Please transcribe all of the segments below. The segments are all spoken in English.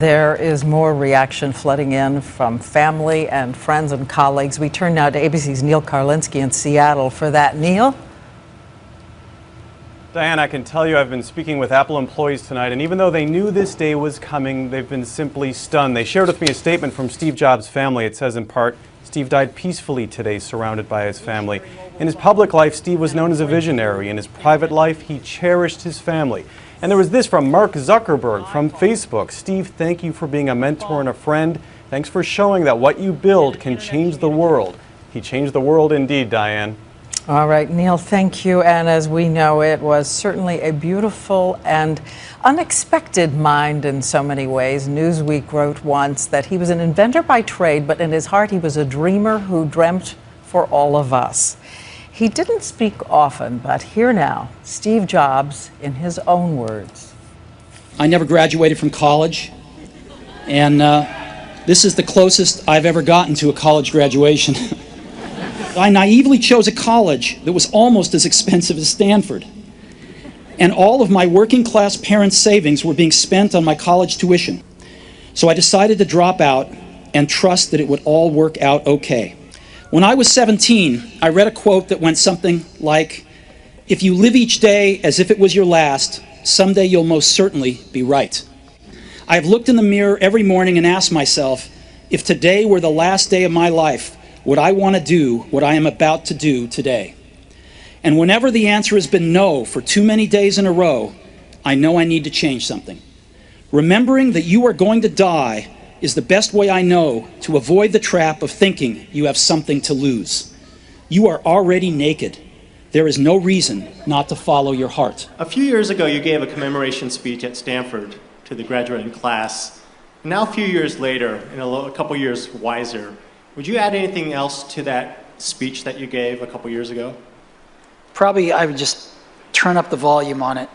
There is more reaction flooding in from family and friends and colleagues. We turn now to ABC's Neil Karlinski in Seattle for that. Neil? Diane, I can tell you I've been speaking with Apple employees tonight, and even though they knew this day was coming, they've been simply stunned. They shared with me a statement from Steve Jobs' family. It says in part, Steve died peacefully today, surrounded by his family. In his public life, Steve was known as a visionary. In his private life, he cherished his family. And there was this from Mark Zuckerberg from Facebook. Steve, thank you for being a mentor and a friend. Thanks for showing that what you build can change the world. He changed the world indeed, Diane. All right, Neil, thank you. And as we know, it was certainly a beautiful and unexpected mind in so many ways. Newsweek wrote once that he was an inventor by trade, but in his heart he was a dreamer who dreamt for all of us. He didn't speak often, but here now, Steve Jobs in his own words. I never graduated from college, and this is the closest I've ever gotten to a college graduation. I naively chose a college that was almost as expensive as Stanford. And all of my working class parents' savings were being spent on my college tuition. So I decided to drop out and trust that it would all work out okay. When I was 17, I read a quote that went something like, "If you live each day as if it was your last, someday you'll most certainly be right." I have looked in the mirror every morning and asked myself, if today were the last day of my life, would I want to do what I am about to do today? And whenever the answer has been no for too many days in a row, I know I need to change something. Remembering that you are going to die is the best way I know to avoid the trap of thinking you have something to lose. You are already naked. There is no reason not to follow your heart. A few years ago, you gave a commemoration speech at Stanford to the graduating class. Now, a few years later, and a couple years wiser, would you add anything else to that speech that you gave a couple years ago? Probably I would just turn up the volume on it,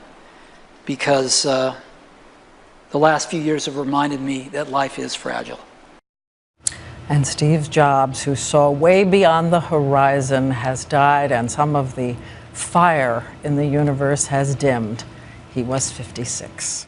because the last few years have reminded me that life is fragile. And Steve Jobs, who saw way beyond the horizon, has died, and some of the fire in the universe has dimmed. He was 56.